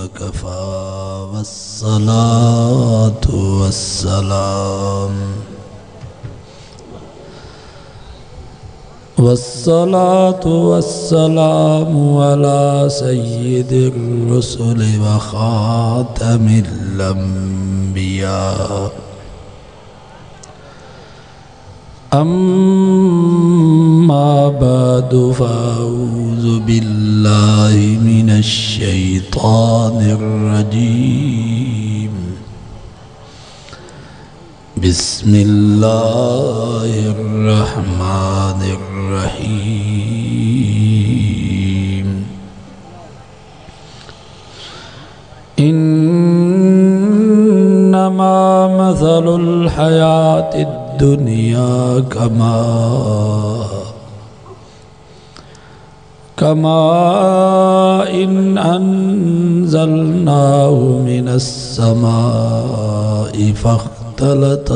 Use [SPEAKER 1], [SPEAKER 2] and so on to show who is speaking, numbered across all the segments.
[SPEAKER 1] वकफ़ा वस्सलातु वस्सलाम वस्सलातु वस्सलामु अला सय्यिदिर रुसुल व खातमिल अंबिया अम्मा बअदु फ़अऊज़ु बिल्लाहि मिनश शैतानिर रजीम बिस्मिल्लाहिर रहमानिर रहीम इन्नमा मसलुल हयातिद दुनिया कमा इन अंज़लनाहु मिनस समाई फ़ख्तलत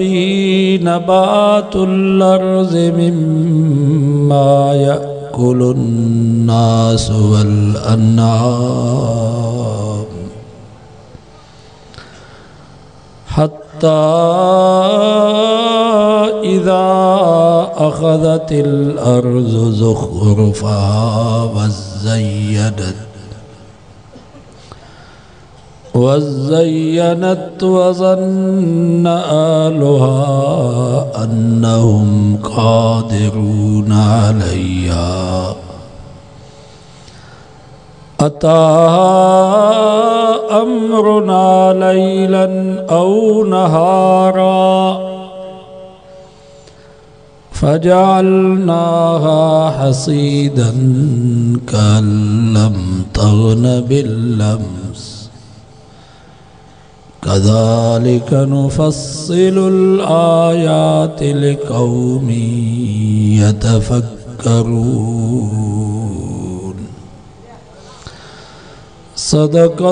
[SPEAKER 1] बिही नबातुल अर्ज़ि मिम्मा यअकुलुन नासु वल अन्आम हत्ता इज़ा अख़ज़तिल अर्ज़ु ज़ुख़्रुफ़हा वज़य्यनत वज़न्न अहलुहा अन्नहुम क़ादिरून अलैहा अताहा अम्रुना लैलन औ नहारा फजअलनाहा हसीदन कल्लम तग़न बिल्लम्स कज़ालिक नुफ़स्सिलुल आयाति लिक़ौमिन यतफ़क्करून सदक़ल्लाहु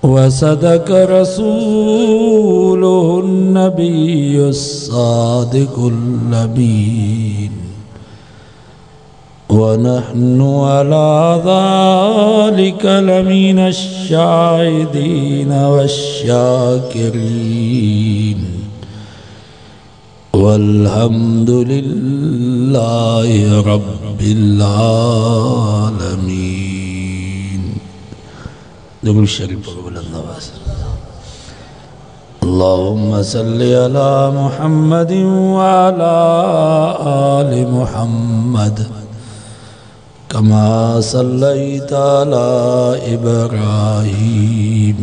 [SPEAKER 1] व सदक़ रसूलुहुन नबियुस सादिक़ुल अमीन व नहनु अला ज़ालिका लमिनश शाहिदीन वश्शाकिरीन वल्हम्दुलिल्लाहि रब्बिल आलमीन। दुरूद शरीफ पढ़ो बुलंद आवाज़ से। अल्लाहुम्मा सल्लि अला मुहम्मदिन व अला आलि मुहम्मद कमा सल्लैता अला इब्राहीम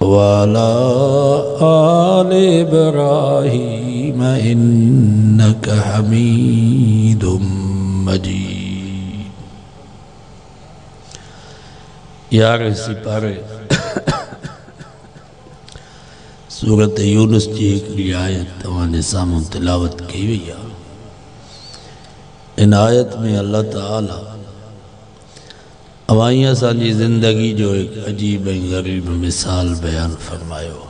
[SPEAKER 1] व अला आलि इब्राहीम इन्नका हमीदुम मजीद। यार सिपारे सूरत यूनुस जी हिकिड़ी आयत तव्हांजे साम्हूं तिलावत कई वई आहे। इन आयत में अल्लाह ताला अवाई असांजी ज़िंदगी जो एक अजीब ऐं ग़रीब मिसाल बयान फरमायो।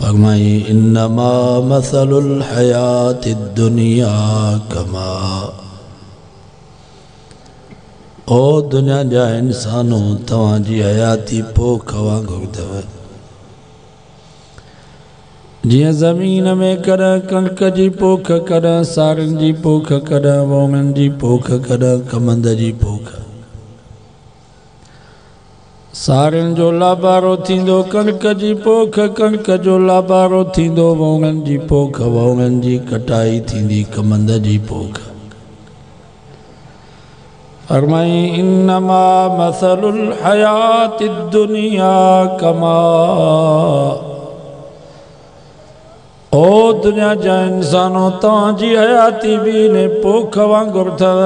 [SPEAKER 1] फरमाई इन्नमा मसलुल हयातिद दुनिया कमा ओ दुनिया जा इंसानों तव्हांजी हयाती पोख वांगुरु अथव। जियां ज़मीन में कॾहिं कणिक जी पोख, कॾहिं सारनि जी पोख, कॾहिं वोङनि जी पोख, कॾहिं कमंद जी पोख। सारनि जो लाबारो थींदो कणिक जी पोख, कणिक जो लाबारो थींदो वोङनि जी पोख, वोङनि जी कटाई थींदी कमंद जी पोख। फरमाई इन्नमा मसलुल हयातिद दुनिया कमा ओ दुनिया जा इंसानों तव्हांजी हयाती भी ने पोख वांगुरु अथव।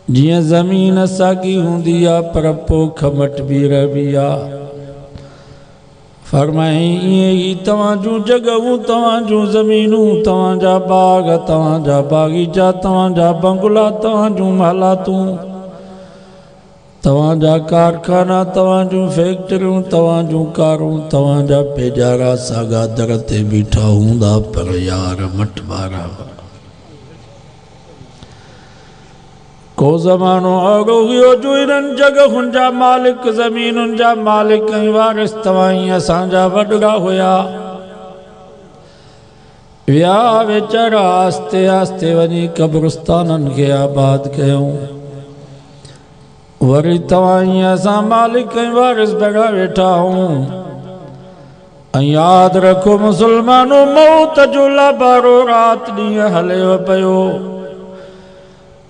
[SPEAKER 1] जियां ज़मीन साॻी हूंदी आहे पर पोख मटिबी रहबी आहे। फरमाई ईअं ई तव्हांजूं जॻहूं, तव्हांजूं ज़मीनूं, तव्हांजा बाग, तव्हांजा बाग़ीचा, तव्हांजा बंगला, तव्हांजूं महलातूं, तवांजा कारखाना, तवांजूं फैक्टरियूं, तवांजूं कारूं, तवांजा पेजारा सागा दर ते बीठा हूंदा, पर यार मटवारा को ज़मानो अॻो हुयो जो इन्हनि जॻहुनि जा मालिक, ज़मीनुनि जा मालिक ऐं वारिस तव्हां असांजा वॾड़ा हुया। विया वेचारा आस्ते आस्ते वञी क़ब्रिस्ताननि खे आबाद कयूं। वरी तव्हां असां मालिक ऐं वारिस भेड़ा वेठा आहियूं। ऐं यादि रखो मुसलमानो, मौत जो लाबारो राति ॾींहुं हलेव पियो।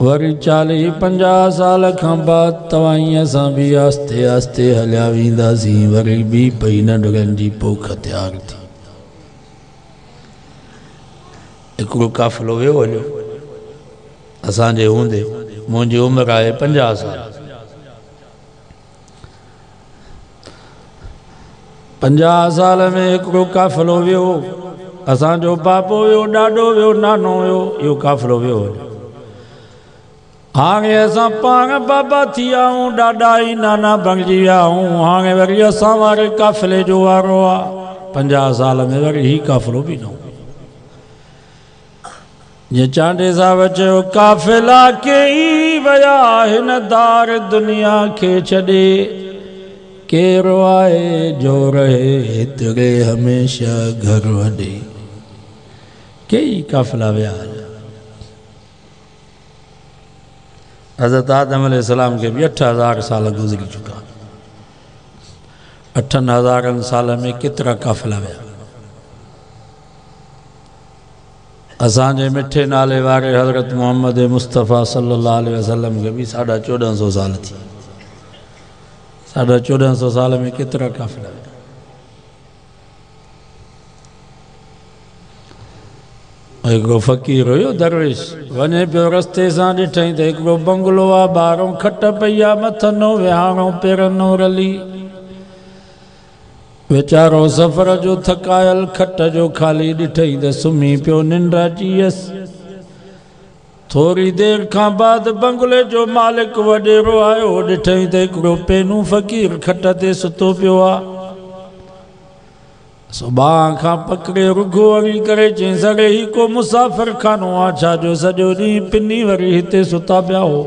[SPEAKER 1] वरी 40-50 साल खां बाद तव्हां असां बि आस्ते आस्ते हलिया वेंदासीं। वरी बि पई नंढड़नि जी पोख तयारु थी। हिकिड़ो काफ़िलो वियो हलियो असांजे हूंदे, मुंहिंजी उमिरि आहे 50 साल। 50 साल में हिकिड़ो काफ़िलो वियो। असांजो बाबो वियो, ॾाॾो वियो, नानो वियो, इहो काफ़िलो वियो हलियो। हाणे असां पाण बाबा थी विया आहियूं, ॾाॾा ई नाना बणिजी विया आहियूं। हाणे वरी असां वारे काफ़िले जो वारो आहे। 50 साल में वरी ही काफ़िलो बि न हो। जीअं चांडे साहिब चयो, काफ़िला कई विया हिन दार दुनिया खे छॾे, केरु आहे जो रहे हेतिरे हमेशा घर वॾे। कई काफ़िला विया। हज़रत आदम अलैहिस्सलाम के भी 8000 साल गुज़री चुका। 8000 साल में केतिरा काफ़िला विया। असांजे मिठे नाले वारे हज़रत मोहम्मद मुस्तफ़ा सल्लल्लाहु अलैहि वसल्लम के भी 1450 साल थी। 1450 साल में केतिरा काफ़िला विया। हिकिड़ो फ़क़ीर हुयो दरवेश, वञे पियो रस्ते सां ॾिठईं त हिकिड़ो बंगलो आहे, ॿाहिरों खट पई आहे, मथनो विहाणो पेरनो रली। वीचारो सफ़र जो थकायल खट जो ख़ाली ॾिठईं त सुम्ही पियो, निंड अची वियसि। थोरी देरि खां बाद बंगले जो मालिक वॾेरो आयो। ॾिठईं त हिकिड़ो पेनू फ़क़ीर खट ते सुतो पियो आहे। सुभाणे खां पकड़े रुगो वरी करे चई सघे ही को मुसाफ़िर खानो आहे छा, जो सॼो ॾींहुं पिनी वरी हिते सुता पिया हो।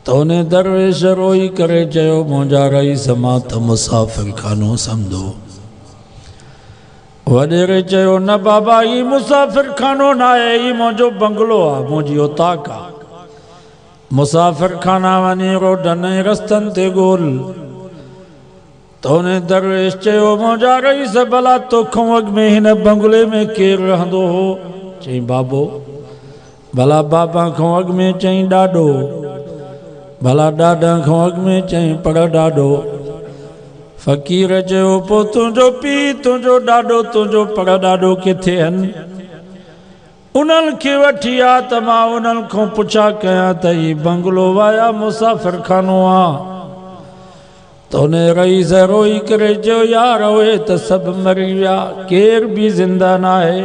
[SPEAKER 1] त उन दरवेश रोई करे चयो, मुंहिंजा रईस मां त मुसाफ़िर खानो सम्झो। वॾेरे चयो, न बाबा, ही मुसाफ़िर खानो न आहे, ही मुंहिंजो बंगलो आहे, मुंहिंजी औताक आहे। मुसाफ़िर खाना वञी रोडनि ऐं रस्तनि ते ॻोल्ह। तो उन्हें दरवेश चयो, मुंहिंजा रईस भला तोखों अॻ में हिन बंगले में केरु रहंदो हो? चई बाबो। भला बाबा खां अॻ में चई ॾाॾो। भला ॾाॾा खां अॻ में चई पर ॾाॾो। फ़क़ीर चयो, पोइ तुंहिंजो पीउ, तुंहिंजो ॾाॾो, तुंहिंजो पर ॾाॾो किथे आहिनि? उन्हनि खे वठी आ त मां उन्हनि खां पुछा कयां त ही बंगलो वाया मुसाफ़िर खानो आहे। तो उन रईस रोई करे चयो, यार उहे त सभु मरी विया, केर बि ज़िंदा न आहे।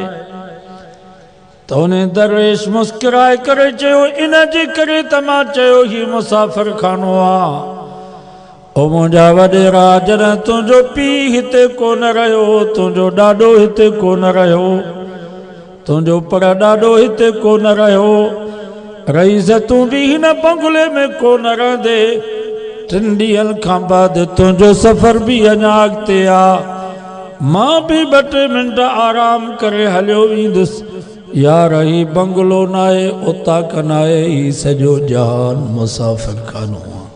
[SPEAKER 1] तो उन दरवेश मुस्कुराए करे चयो, इन जे करे त मां चयो ही मुसाफ़िर खानो आहे। ओ मुंहिंजा वॾेरा, जॾहिं तुंहिंजो पीउ हिते कोन रहियो, तुंहिंजो ॾाॾो हिते कोन रहियो, तुंहिंजो पर ॾाॾो हिते कोन रहियो, रईस तूं बि हिन बंगले में कोन रहंदे। 3 ॾींहंनि खां बाद तुंहिंजो सफ़र बि अञा अॻिते आहे। मां बि 2-3 मिंट आराम करे हलियो वेंदुसि। यार ही बंगलो न आहे, औताक न आहे, ही सॼो जहान मुसाफ़िर खानो आहे।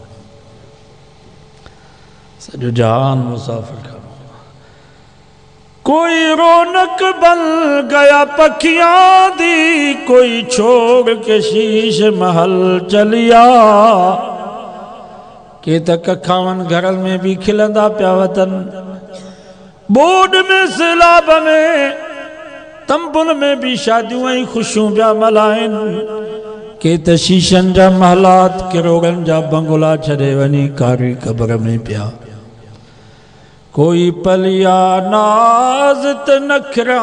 [SPEAKER 1] सॼो जहान मुसाफ़िर खानो। कोई रौनक बन गया पखियां दी, कोई छोड़ के शीश महल चलिया। के त कखावन घरन में भी खिलंदा पिया वतन, बोड में सैलाब में तंबुल में भी शादियों ऐं खुशियों पिया मल्हाइन। के त शीशन जा महलात, किरोड़न जा बंगला छॾे वञी कारी क़बर में पिया। कोई पलिया नाज़ ते नखरा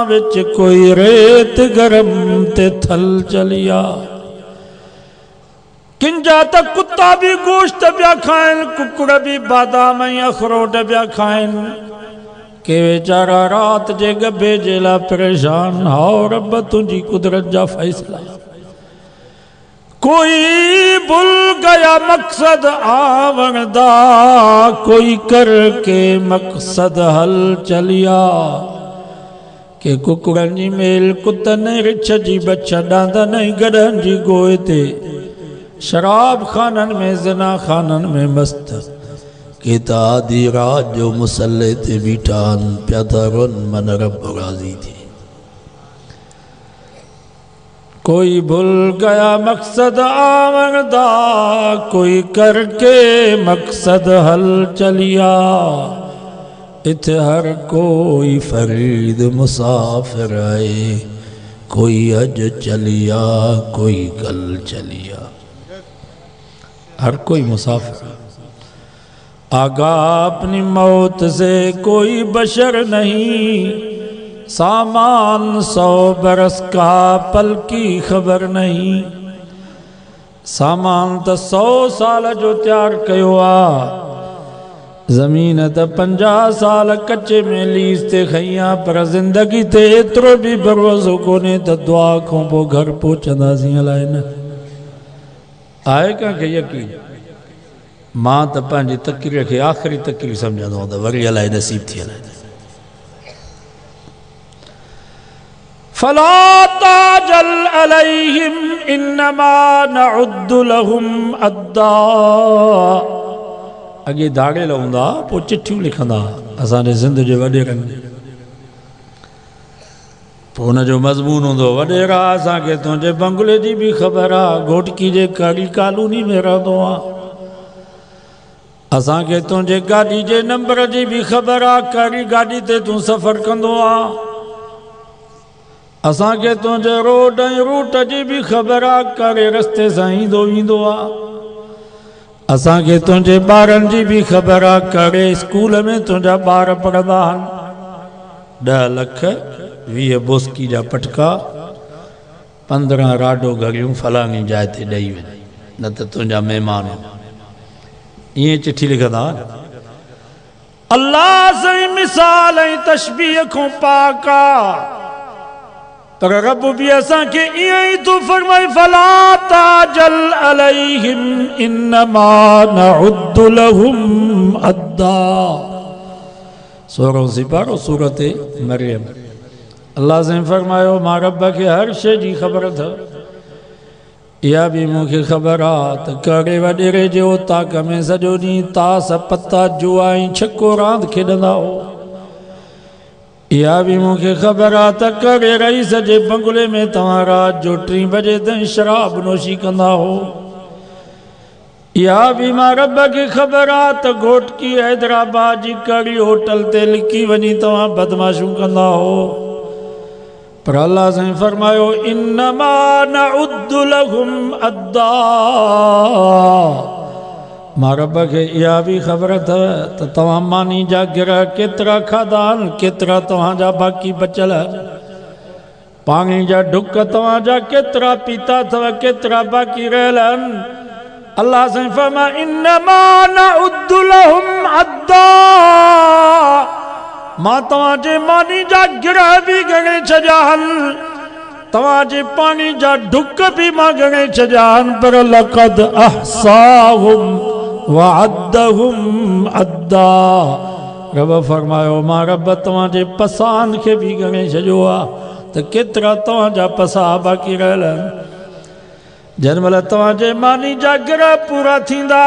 [SPEAKER 1] विच, कोई रेत गरम ते थल चलिया। किंजा त कुत्ता भी गोश्त पिया खाइन, कुकड़ भी बादाम ऐं अखरोट पिया खाइन, के वेचारा रात जे गभे जे ला परेशान। हाओ रब तुझी कुदरत जा फैसला। कोई भूल गया मकसद आवण दा, कोई करके मकसद हल चलिया। के कुकड़न जी मेल कुतन रिछ जी बच्चा डांदन गडन जी गोए ते, शराब खानन में ज़िना खानन में मस्त, के आधी रात जो मुसल्ले ते बीठान प्यादारुन मन रब राजी थी। कोई भूल गया मकसद आवण दा, कोई करके मकसद हल चलिया। इथे हर कोई फरीद मुसाफिर आए, कोई अज चलिया कोई कल चलिया। हर कोई मुसाफिर आगा अपनी मौत से कोई बशर नहीं, सामान 100 बरस का पल की खबर नहीं। सामान तो 100 साल जो तैयार कयो आ, जमीन तो 50 साल कच्चे में लीज ते खैया, पर जिंदगी ते एतरो भी भरोसो कोने तो दुआ खां पोइ घर पहुचंदासीं अलाए न। आहे कंहिंखे यकीन? मां तो पंहिंजी तकरीर खे आख़िरी तकरीर सम्झंदो त वरी अलाए नसीब थी अलाए। फला ताजल अलैहिम इन्नमा नउद्दु लहुम अद्दा। अगे दाड़ेल हूंदा पोइ चिठियूं लिखंदा असांजे सिंध जे वॾेरनि, पोइ हुनजो मज़मून हूंदो, वॾेरा असांखे तुंहिंजे बंगले जी बि ख़बर आहे, घोटकी जे कड़ी कॉलोनी में रहंदो आहे। असांखे तुंहिंजे गाॾी जे नंबर जी बि ख़बर आहे, कहिड़ी गाॾी ते तूं सफ़र कंदो आहे। असांखे तुंहिंजे रोड ऐं रूट जी बि ख़बर आहे, कहिड़े रस्ते सां ईंदो वेंदो आहे। असांखे तुंहिंजे ॿारनि जी बि ख़बर आहे, कहिड़े स्कूल में तुंहिंजा ॿार पढ़ंदा आहिनि। 10 लख 20 बोस्की जा पटका 15 राडो घड़ियूं फलानी जाइ ते ॾेई वञ, न त तुंहिंजा महिमान। ईअं चिठी लिखंदा। अल्लाह साईं मिसाल ऐं तशबीह खां पाक आहे, पर रब भी असांखे ईअं ई तूं फरमाए, फला ताजल अलैहिम इन्नमा नउद्दु लहुम अद्दा। 16 सिपारो सूरत मरियम। अल्लाह से फरमायो मां रब खे हर शइ जी ख़बर अथव। इहा बि मूंखे ख़बर आहे त कहिड़े वॾेरे जे ओताक में सॼो ॾींहुं तास पता जुआ ऐं छको रांदि खेॾंदा हो। इहा बि मूंखे ख़बर आहे त कहिड़े रईस जे बंगले में तव्हां राति जो 3 बजे ताईं शराब नोशी कंदा हो। इहा बि मां रब खे ख़बर आहे त घोटकी हैदराबाद जी कड़ी होटल ते लिकी वञी तव्हां बदमाशूं कंदा हो। पर अल्लाह साईं फरमायो इन्नमा नउद्दु लहुम अद्दा। मां रब खे इहा बि ख़बर अथव त तव्हां मानी जा गिर केतिरा खाधा आहिनि, केतिरा तव्हांजा बाक़ी बचियल आहिनि। पाणी जा ढुक तव्हांजा केतिरा पीता अथव, केतिरा बाक़ी रहियल आहिनि। अल्लाह साईं फरमाए इन्नमा नउद्दु लहुम अद्दा। मां तव्हांजे मानी जा गिर बि ॻणे छॾिया आहिनि, तव्हांजे पाणी जा ढुक बि मां ॻणे छॾिया आहिनि, पर लक़द अहसाहुम वअद्दहुम अद्दा। रब फरमायो मां रब तव्हांजे पसान खे बि ॻणे छॾियो आहे त केतिरा तव्हांजा पसा बाक़ी रहियल आहिनि। जंहिंमहिल तव्हांजे मानी जा गिर पूरा थींदा,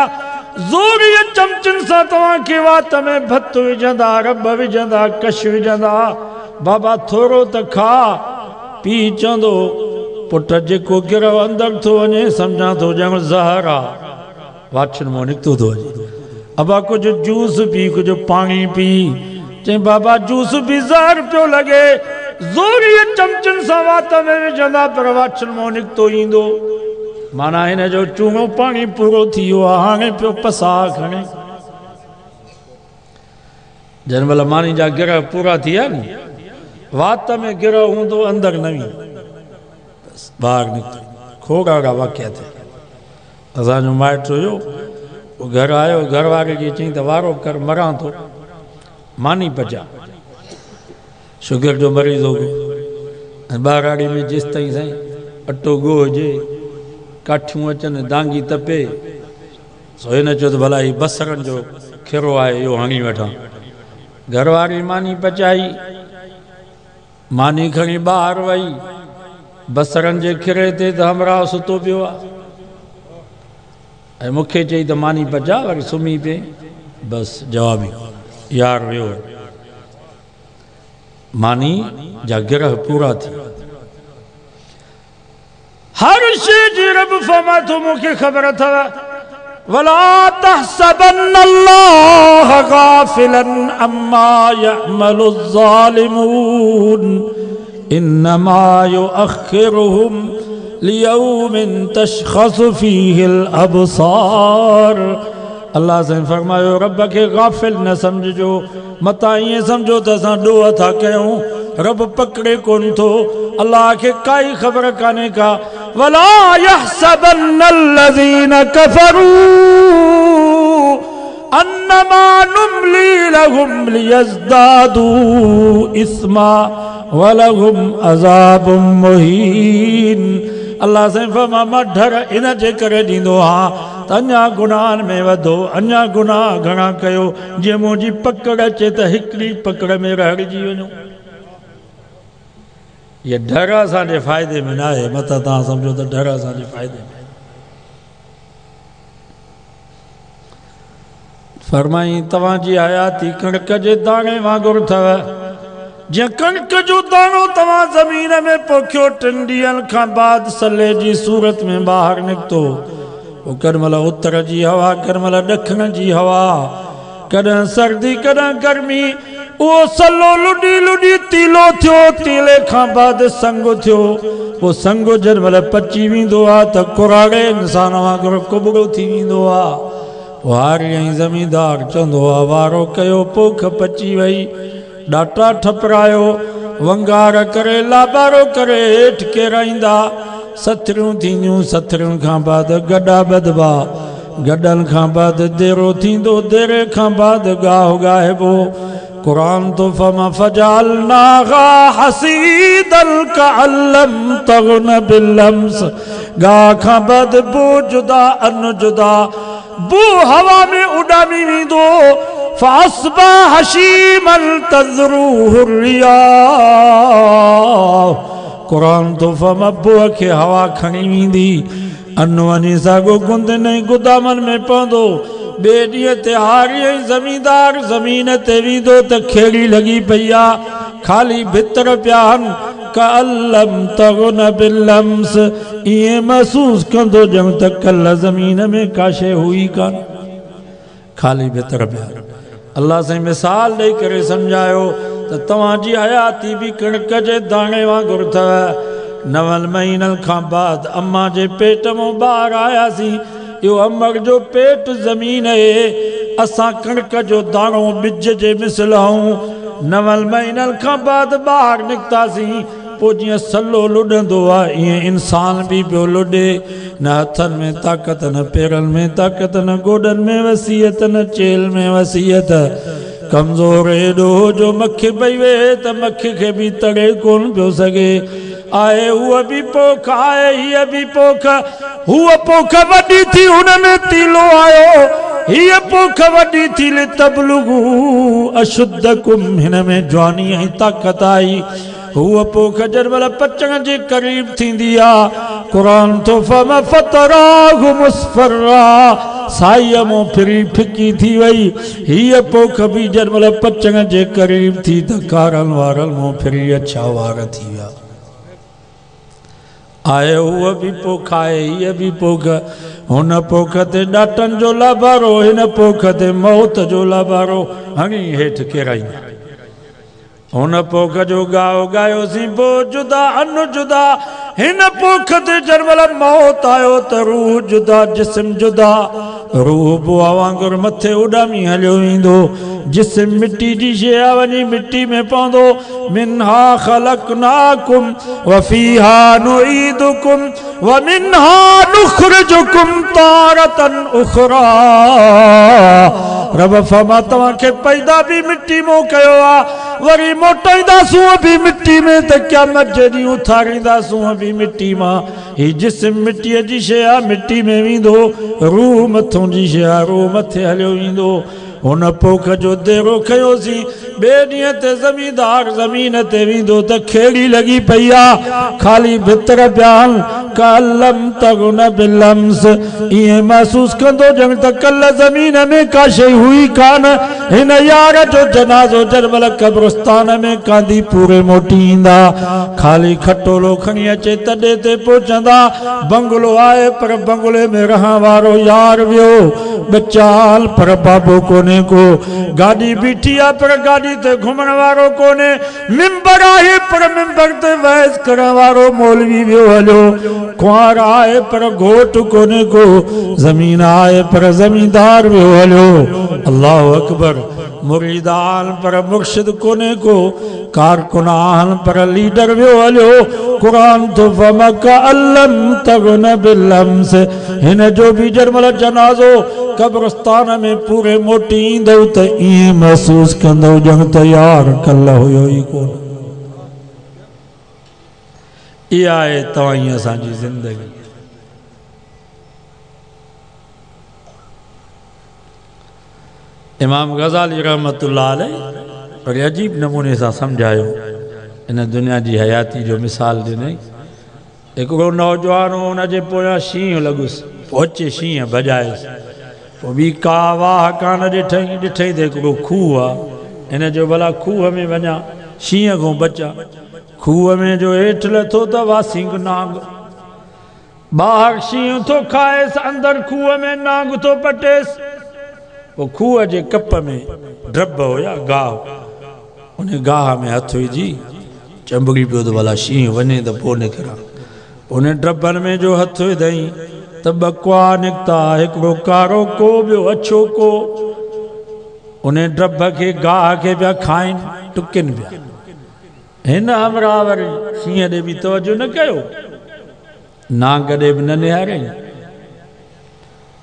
[SPEAKER 1] ज़ोरीअ चमचनि सां तव्हांखे वात में भत विझंदा, रब विझंदा, कश विझंदा। बाबा थोरो त खा। पीउ चवंदो पुट जेको गिर अंदरि थो वञे सम्झां थो ॼण ज़हर आहे, वाछन मां निकितो थो वञे। अबा कुछ जूस पी, कुछ पानी पी। चई बाबा जूस भी ज़हर पियो लगे, ज़ोरीअ चमचन सां वात में विझंदा पर वाछन मां निकितो ईंदो। माना हिन जो चूङो पानी पूरो थी वियो आहे, हाणे पियो पसा खणे। जंहिं महिल मानी जा गिर पूरा थी विया नी, वात में गिर हूंदो अंदरि न वेंदो, ॿाहिरि निकितो। खोड़ वाक़िया थिया। असांजो माइट हुयो, घर आयो, घर वारे खे चई त वारो कर मरां थो, मानी पचा, शुगर जो मरीज़ हो गयो। ॿाराड़ी में जेसि ताईं साईं अटो ॻोह हुजे, काठियूं अचनि, दांगी तपे, सो हिन चयो त भला ही बसरनि जो खीरो आहे, इहो हणी वठां। घरवारी मानी पचाई, मानी खणी ॿाहिरि वई, बसरनि जे खीरे ते त हमराह सुतो पियो आहे, ऐं मूंखे चई त मानी पचा, वरी सुम्ही पिए। बसि जवाबी यार वियो, मानी जा गिरह पूरा थी। हर शइ जी रब फरमा थो, मूंखे ख़बर अथव, वला तहसबन अल्लाह गाफिलन अम्मा यअमलु ज़ालिमून इन्नमा युअख्खिरुहुम लियौमिन तशख़सु फीहिल अबसार। अल्लाह से फरमायो, रब के गाफिल न समझो, मता ये समझो त असां ॾोह था कयूं, रब पकड़े कोन थो, अल्लाह के काई ख़बर काने का। वला यहसबन्नल्लज़ीन कफ़रू अन्नमा नुमली लहुम लियज़दादू इस्मा वलहुम अज़ाबुम मुहीन। अल्लाह से फरमा, मां डर इन जे करे ॾींदो आहियां त अञा गुनाहनि में वधो, अञा गुनाह घणा कयो, जीअं मुंहिंजी पकड़ अचे त हिकिड़ी पकड़ में रहिजी वञो। ये डर असांजे फ़ाइदे में न आहे, मता तव्हां सम्झो त डर असांजे फ़ाइदे में। फरमाई, तव्हांजी हयाती कणिक जे दाणे वांगुरु अथव, जीअं कणिक जो दाणो तव्हां ज़मीन में पोखियो, 3 ॾींहंनि खां बाद सले जी सूरत में ॿाहिरि निकितो, पोइ केॾीमहिल उत्तर जी हवा, केॾीमहिल ॾखिण जी हवा, कॾहिं सर्दी कॾहिं गर्मी, उहो सलो लुॾी लुॾी तीलो थियो, तीले खां बाद संग थियो, पोइ संग जेॾीमहिल पची वेंदो आहे त कुराड़े इंसान वांगुरु कुबड़ो थी वेंदो आहे। पोइ हारी ऐं ज़मींदार चवंदो आहे, वारो कयो, पोख पची वई, ॾाटा ठपरायो, वंगार करे लाबारो करे हेठि केराईंदा, सथरियूं थींदियूं, सथरियुनि खां बाद गॾा ॿधबा, गॾनि खां बाद देरो थींदो, देरे खां बाद गाह ॻाइबो। कुरान तो फमा फजालनाहा हसीदल कअल्लम तगन बिलम्स, गाह खां बाद बो जुदा अन जुदा, बो हवा में उॾामी वेंदो, फासबा हशीमल तज़रूहु रियाह। कुरान तो फमा बो खे हवा खणी वेंदी, अन वञी साॻो गुंद नहीं गुदामनि में पवंदो। ॿिए ॾींहं ते हारी ऐं ज़मींदार ज़मीन ते वेंदो त खेड़ी लॻी पई आहे, ख़ाली भितर पिया आहिनि, कअल्लम तगन बिलम्स, ईअं महसूस कंदो ॼण त कल्ह ज़मीन में का शइ हुई कान, ख़ाली भितर पिया। अल्लाह से मिसाल ॾेई करे सम्झायो त तव्हांजी हयाती बि कणिक जे दाणे वांगुरु अथव। 9 महीननि खां बाद अम्मा जे पेट मां ॿाहिरि आयासीं, इहो अमर जो पेट ज़मीन आहे, असां कणिक जो दाणो ॿिज जे मिसल आहियूं। 9 महीननि खां बाद ॿाहिरि निकितासीं, पोइ जीअं सलो लुॾंदो आहे, ईअं इंसान बि पियो लुॾे, न हथनि में ताक़त, न पेरनि में ताक़त, न गोॾनि में वसीयत, न चेल में वसीयत, कमज़ोर हेॾो जो मखी पई वेहे त मखी खे बि तड़े कोन पियो सघे। आए हुआ भी पोख, आए हीअ भी पोख, हुआ पोख वॾी थी, हुन में तीलो आयो, हीअ पोख वॾी थी, लितबलुगू अशुद्धकुम, हिन में जवानी ऐं ताक़त आई। हुआ पोख जेॾीमहिल पचण जे क़रीब थींदी आहे, क़ुरान तो फमा फतराहु मुस्फरा, साईअ मां फिरी फिकी थी वई। हीअ पोख बि जेॾीमहिल पचण जे क़रीब थी त कारनि वारनि मां फिरी अछा वार थी विया। आए हुआ भी पोख, आए हीअ भी पोख, हुन पोख ते ॾाटनि जो लाबारो, हिन पोख ते मौत जो लाबारो, हणी हेठि केराईंदा। हुन पोख जो गाओ गायोसीं, बो जुदा अन जुदा, हिन पोख ते जरमल मौत आयो त रूह जुदा जिस्म जुदा रूह बुआ वांगुर मथे उडामी हलियो वेंदो जिस्म मिट्टी जी शइ आहे वञी मिट्टी में पवंदो मिन्हा ख़लक़नाकुम व फीहा नुईदुकुम व मिन्हा नुख़रिजुकुम तारतन उख़रा रब फरमा तव्हांखे पैदा भी मिट्टी मो कयो आहे वरी मोटाईंदासूं भी मिट्टी में त क़यामत जे ॾींहुं उथारींदासूं भी मिट्टी मां ही जिस्म मिट्टीअ जी शइ आहे मिट्टी में वेंदो रूह मथों जी शइ आहे रूह मथे हलियो वेंदो हुन पोख जो देरो खयोसीं ॿिए ॾींहं ते ज़मींदार ज़मीन ते वेंदो त खेड़ी लॻी पई आहे ख़ाली भितर पिया कलम तगुन बिलम्स ईअं महसूस कंदो ॼण त कल्ह ज़मीन में का शइ हुई कान हिन यार जो जनाज़ो जरमल क़ब्रिस्तान में कांदी पूरे मोटी ईंदा ख़ाली खटोलो खणी अचे तॾहिं ते पहुचंदा बंगलो आहे पर बंगले में रहण वारो यार वियो बचाल पर बाबो कोने को गाड़ी बीठी आहे पर गाड़ी ते घुमण वारो कोने मिंबर आहे पर मिंबर ते वहस करण वारो मौलवी वियो हलियो कुंवार आहे पर घोट कोने को ज़मीन आहे पर ज़मींदार वियो हलियो अल्लाह अकबर मुरीदान पर मुर्शिद कोने को कारकुनान पर लीडर वियो हलियो कुरान तो फमक अल्लम तगुन बिलम्स हिन जो भी जरमल जनाज़ो कब्रिस्तान में पूरे मोटी ईंदो त ईअं महसूस कंदो ॼण त यार कल्ह हुयो ई कोन इहा आहे तव्हां असांजी ज़िंदगी इमाम गज़ाली रहमतुल्लाह अलैह वरी अजीब नमूने सां सम्झायो इन दुनिया जी हयाती जो मिसाल ॾिनई हिकिड़ो नौजवान हो हुनजे पोयां शींहं लॻुसि पोइ अचे शींहं भॼाएसि पोइ ॿी का वाह कान ॾिठई त हिकिड़ो खूह आहे हिन जो भला खूह में वञा शींहं खां बचा खूह में जो हेठि लथो त वासिंग नांग ॿाहिरि शींहं थो खाएसि अंदरि खूह में नांग थो पटेसि पोइ खूह जे कप में ड्रब हुया गाह उन गाह में हथ विझी चंबड़ी पियो त भला शींहं वञे त पोइ निकिरां उन ड्रबनि में जो हथ विधई त ॿ कुआ निकिता हिकिड़ो कारो को ॿियो अछो को उन ड्रब खे गाह खे पिया खाइनि टुकिनि पिया हिन हमरा वरी शींहं ॾे बि तवजो न कयो नांग ॾे बि न निहारियईं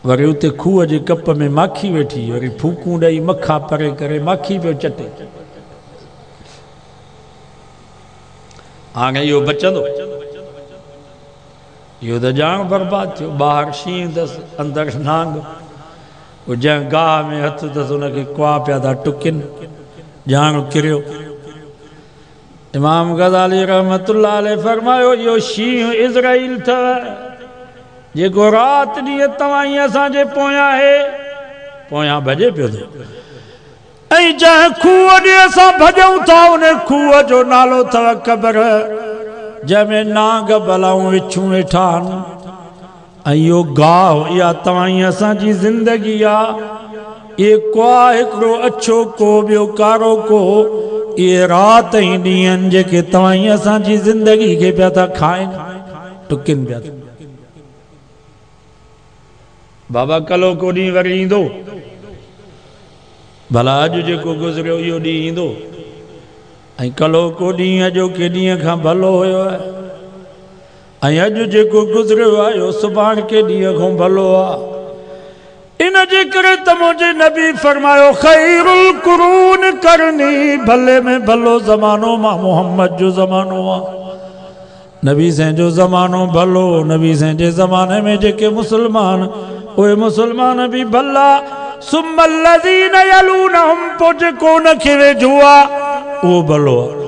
[SPEAKER 1] वरी उते खूह जे कप में माखी वेठी वरी फूकूं ॾेई मखा परे करे माखी पियो चटे हाणे इहो बचंदो इहो त ॼाण बर्बाद थियो ॿाहिरि शींहं अथसि अंदरि नांग जंहिं गाह में हथ अथसि हुनखे कुआ पिया था टुकिनि ॼाण किरियो इमाम गज़ाली रहमतुल्लाह अलैह फरमायो इहो शींहं इज़राइल अथव जेको राति ॾींहं तव्हां असांजे पोयां आहे पोयां भॼे पियो थो ऐं जंहिं खूह ॾे असां भॼूं था उन खूह जो नालो अथव क़बर जंहिंमें नांग बलाऊं विछूं वेठा आहिनि ऐं इहो गाह इहा तव्हां असांजी ज़िंदगी आहे इहे कुआ हिकिड़ो अछो को ॿियो कारो को इहे राति ऐं ॾींहंनि जेके तव्हां असांजी ज़िंदगी खे पिया था खाइनि टुकिनि पिया था बाबा कलो को ॾींहुं वरी ईंदो भला अॼु जेको गुज़रियो इहो ॾींहुं ईंदो ऐं कलो को ॾींहुं अॼोके ॾींहं खां भलो हुयो आहे ऐं अॼु जेको गुज़रियो आहे इहो सुभाणे के ॾींहं खां भलो आहे इन जे करे त मुंहिंजे नबी फरमायो ख़ैरुल कुरून करनी भले में भलो ज़मानो मां मोहम्मद जो ज़मानो आहे नबी साईं जो ज़मानो भलो नबी साईं जे ज़माने में जेके मुस्लमान उहे मुसलमान भी भला सुम्मल लज़ीन यलूनहुम पोइ जेको उनखे वेझो आहे उहो भलो आहे।